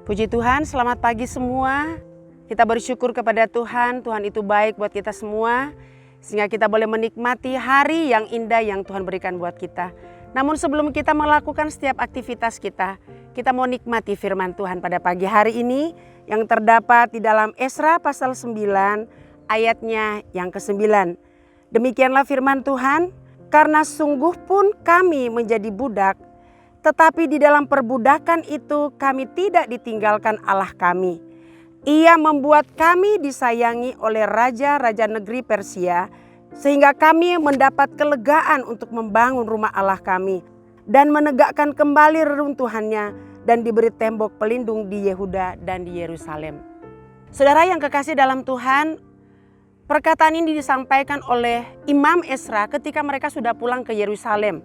Puji Tuhan, selamat pagi semua. Kita bersyukur kepada Tuhan, Tuhan itu baik buat kita semua. Sehingga kita boleh menikmati hari yang indah yang Tuhan berikan buat kita. Namun sebelum kita melakukan setiap aktivitas kita mau nikmati firman Tuhan pada pagi hari ini yang terdapat di dalam Esra pasal 9 ayatnya yang ke-9. Demikianlah firman Tuhan, karena sungguh pun kami menjadi budak, tetapi di dalam perbudakan itu kami tidak ditinggalkan Allah kami. Ia membuat kami disayangi oleh raja-raja negeri Persia, sehingga kami mendapat kelegaan untuk membangun rumah Allah kami dan menegakkan kembali reruntuhannya dan diberi tembok pelindung di Yehuda dan di Yerusalem. Saudara yang kekasih dalam Tuhan, perkataan ini disampaikan oleh Imam Esra ketika mereka sudah pulang ke Yerusalem.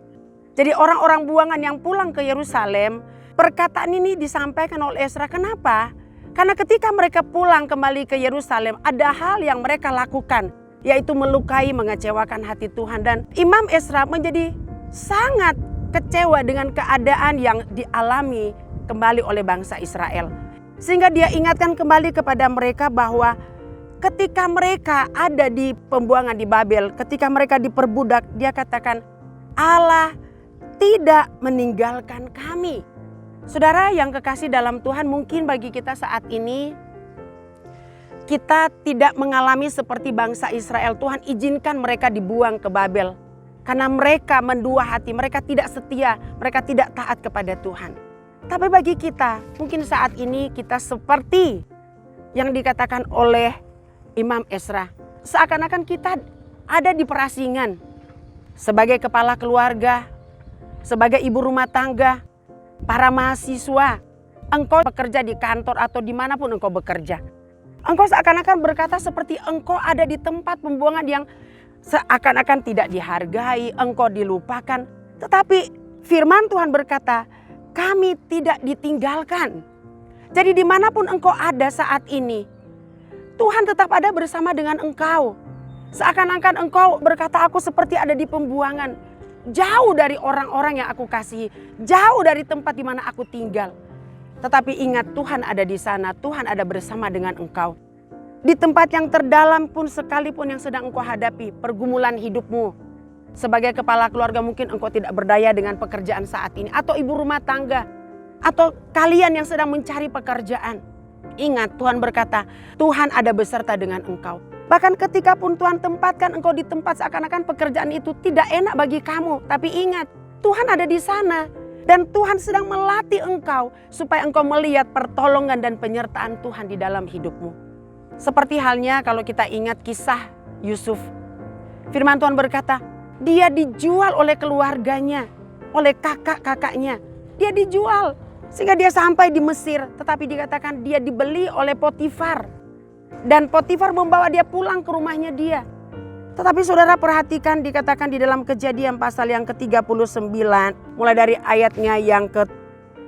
Jadi orang-orang buangan yang pulang ke Yerusalem, perkataan ini disampaikan oleh Esra. Kenapa? Karena ketika mereka pulang kembali ke Yerusalem, ada hal yang mereka lakukan, yaitu melukai, mengecewakan hati Tuhan. Dan Imam Esra menjadi sangat kecewa dengan keadaan yang dialami kembali oleh bangsa Israel. Sehingga dia ingatkan kembali kepada mereka bahwa ketika mereka ada di pembuangan di Babel, ketika mereka diperbudak, dia katakan, Allah tidak meninggalkan kami. Saudara yang kekasih dalam Tuhan, mungkin bagi kita saat ini kita tidak mengalami seperti bangsa Israel. Tuhan izinkan mereka dibuang ke Babel karena mereka mendua hati, mereka tidak setia, mereka tidak taat kepada Tuhan. Tapi bagi kita, mungkin saat ini kita seperti yang dikatakan oleh Imam Esra, seakan-akan kita ada di perasingan sebagai kepala keluarga, sebagai ibu rumah tangga, para mahasiswa, engkau bekerja di kantor atau dimanapun engkau bekerja. Engkau seakan-akan berkata seperti engkau ada di tempat pembuangan yang seakan-akan tidak dihargai, engkau dilupakan. Tetapi firman Tuhan berkata, kami tidak ditinggalkan. Jadi dimanapun engkau ada saat ini, Tuhan tetap ada bersama dengan engkau. Seakan-akan engkau berkata, aku seperti ada di pembuangan. Jauh dari orang-orang yang aku kasihi, jauh dari tempat di mana aku tinggal. Tetapi ingat, Tuhan ada di sana, Tuhan ada bersama dengan engkau. Di tempat yang terdalam pun sekalipun yang sedang engkau hadapi, pergumulan hidupmu. Sebagai kepala keluarga mungkin engkau tidak berdaya dengan pekerjaan saat ini. Atau ibu rumah tangga, atau kalian yang sedang mencari pekerjaan. Ingat, Tuhan berkata, Tuhan ada beserta dengan engkau. Bahkan ketika pun Tuhan tempatkan engkau di tempat seakan-akan pekerjaan itu tidak enak bagi kamu. Tapi ingat, Tuhan ada di sana. Dan Tuhan sedang melatih engkau supaya engkau melihat pertolongan dan penyertaan Tuhan di dalam hidupmu. Seperti halnya kalau kita ingat kisah Yusuf. Firman Tuhan berkata, dia dijual oleh keluarganya, oleh kakak-kakaknya. Dia dijual sehingga dia sampai di Mesir. Tetapi dikatakan dia dibeli oleh Potifar. Dan Potifar membawa dia pulang ke rumahnya dia. Tetapi saudara perhatikan, dikatakan di dalam Kejadian pasal yang ke-39. Mulai dari ayatnya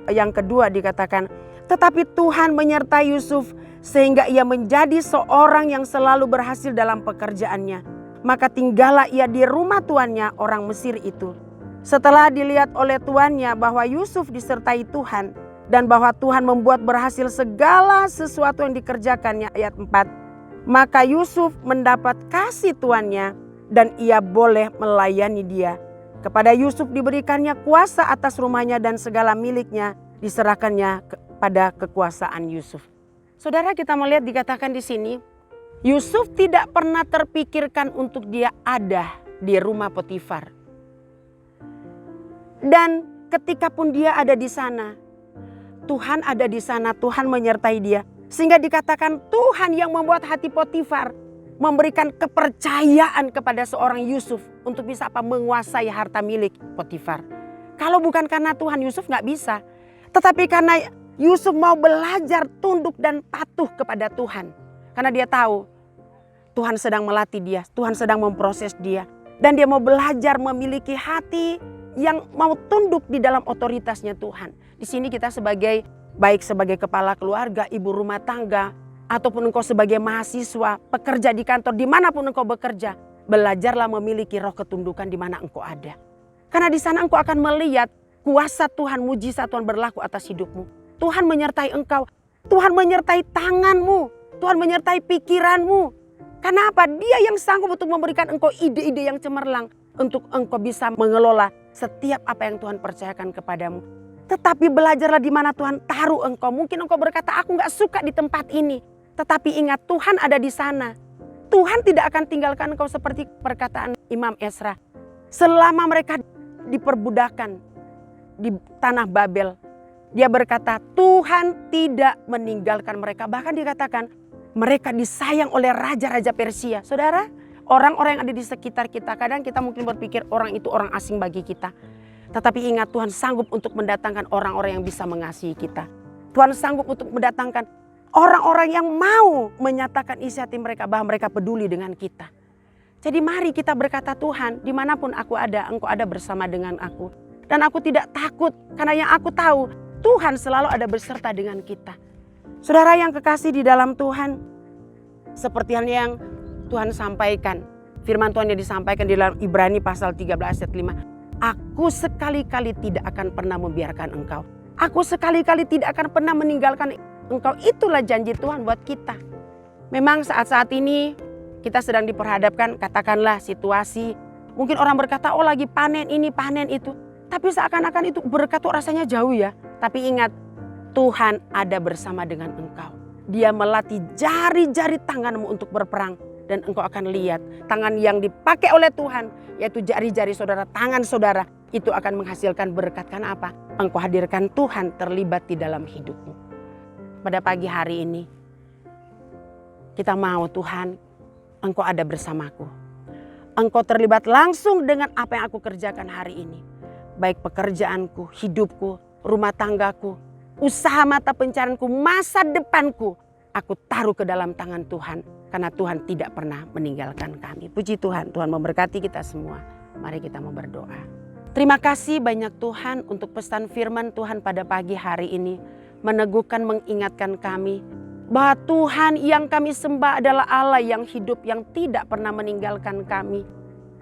yang kedua dikatakan. Tetapi Tuhan menyertai Yusuf sehingga ia menjadi seorang yang selalu berhasil dalam pekerjaannya. Maka tinggallah ia di rumah tuannya orang Mesir itu. Setelah dilihat oleh tuannya bahwa Yusuf disertai Tuhan. Dan bahwa Tuhan membuat berhasil segala sesuatu yang dikerjakannya. Ayat 4. Maka Yusuf mendapat kasih tuannya dan ia boleh melayani dia. Kepada Yusuf diberikannya kuasa atas rumahnya dan segala miliknya diserahkannya kepada kekuasaan Yusuf. Saudara, kita melihat dikatakan di sini, Yusuf tidak pernah terpikirkan untuk dia ada di rumah Potifar. Dan ketika pun dia ada di sana, Tuhan ada di sana, Tuhan menyertai dia. Sehingga dikatakan Tuhan yang membuat hati Potifar memberikan kepercayaan kepada seorang Yusuf untuk bisa menguasai harta milik Potifar. Kalau bukan karena Tuhan, Yusuf gak bisa. Tetapi karena Yusuf mau belajar tunduk dan patuh kepada Tuhan. Karena dia tahu Tuhan sedang melatih dia, Tuhan sedang memproses dia. Dan dia mau belajar memiliki hati yang mau tunduk di dalam otoritasnya Tuhan. Di sini kita baik sebagai kepala keluarga, ibu rumah tangga, ataupun engkau sebagai mahasiswa, pekerja di kantor, dimanapun engkau bekerja, belajarlah memiliki roh ketundukan di mana engkau ada. Karena di sana engkau akan melihat kuasa Tuhan, mujizat Tuhan berlaku atas hidupmu. Tuhan menyertai engkau. Tuhan menyertai tanganmu, Tuhan menyertai pikiranmu. Kenapa? Dia yang sanggup untuk memberikan engkau ide-ide yang cemerlang untuk engkau bisa mengelola setiap apa yang Tuhan percayakan kepadamu. Tetapi belajarlah di mana Tuhan taruh engkau. Mungkin engkau berkata, aku gak suka di tempat ini. Tetapi ingat, Tuhan ada di sana. Tuhan tidak akan tinggalkan engkau seperti perkataan Imam Ezra. Selama mereka diperbudakan di tanah Babel, dia berkata Tuhan tidak meninggalkan mereka. Bahkan dikatakan mereka disayang oleh raja-raja Persia. Saudara, orang-orang yang ada di sekitar kita, kadang kita mungkin berpikir orang itu orang asing bagi kita. Tetapi ingat, Tuhan sanggup untuk mendatangkan orang-orang yang bisa mengasihi kita. Tuhan sanggup untuk mendatangkan orang-orang yang mau menyatakan isi hati mereka bahwa mereka peduli dengan kita. Jadi mari kita berkata, Tuhan, dimanapun aku ada, Engkau ada bersama dengan aku. Dan aku tidak takut, karena yang aku tahu Tuhan selalu ada beserta dengan kita. Saudara yang kekasih di dalam Tuhan, seperti yang Tuhan sampaikan, firman Tuhan yang disampaikan di dalam Ibrani pasal 13 ayat 5. Aku sekali-kali tidak akan pernah membiarkan engkau. Aku sekali-kali tidak akan pernah meninggalkan engkau. Itulah janji Tuhan buat kita. Memang saat-saat ini kita sedang diperhadapkan, katakanlah situasi. Mungkin orang berkata, oh lagi panen ini, panen itu. Tapi seakan-akan itu berkat tuh rasanya jauh ya. Tapi ingat, Tuhan ada bersama dengan engkau. Dia melatih jari-jari tanganmu untuk berperang. Dan engkau akan lihat tangan yang dipakai oleh Tuhan, yaitu jari-jari saudara, tangan saudara, itu akan menghasilkan berkat. Karena apa? Engkau hadirkan Tuhan terlibat di dalam hidupmu. Pada pagi hari ini, kita mau Tuhan, Engkau ada bersamaku. Engkau terlibat langsung dengan apa yang aku kerjakan hari ini. Baik pekerjaanku, hidupku, rumah tanggaku, usaha mata pencarianku, masa depanku. Aku taruh ke dalam tangan Tuhan. Karena Tuhan tidak pernah meninggalkan kami. Puji Tuhan, Tuhan memberkati kita semua. Mari kita mau berdoa. Terima kasih banyak Tuhan untuk pesan firman Tuhan pada pagi hari ini. Meneguhkan, mengingatkan kami bahwa Tuhan yang kami sembah adalah Allah yang hidup, yang tidak pernah meninggalkan kami.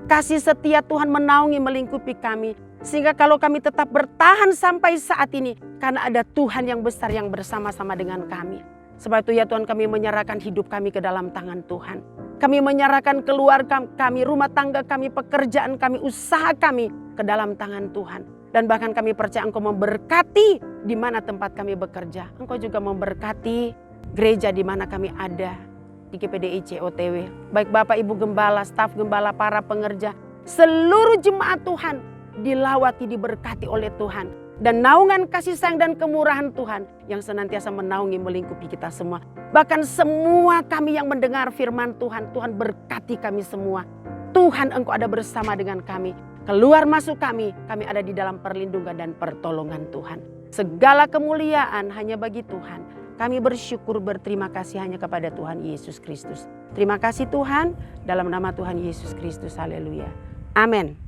Kasih setia Tuhan menaungi, melingkupi kami. Sehingga kalau kami tetap bertahan sampai saat ini, karena ada Tuhan yang besar yang bersama-sama dengan kami. Sebab itu ya Tuhan, kami menyerahkan hidup kami ke dalam tangan Tuhan. Kami menyerahkan keluarga kami, rumah tangga kami, pekerjaan kami, usaha kami ke dalam tangan Tuhan. Dan bahkan kami percaya Engkau memberkati di mana tempat kami bekerja. Engkau juga memberkati gereja di mana kami ada, di GPDIC OTW. Baik Bapak Ibu Gembala, staf Gembala, para pengerja, seluruh jemaat Tuhan dilawati, diberkati oleh Tuhan. Dan naungan kasih sayang dan kemurahan Tuhan yang senantiasa menaungi, melingkupi kita semua. Bahkan semua kami yang mendengar firman Tuhan, Tuhan berkati kami semua. Tuhan, Engkau ada bersama dengan kami. Keluar masuk kami ada di dalam perlindungan dan pertolongan Tuhan. Segala kemuliaan hanya bagi Tuhan. Kami bersyukur, berterima kasih hanya kepada Tuhan Yesus Kristus. Terima kasih Tuhan, dalam nama Tuhan Yesus Kristus. Haleluya. Amin.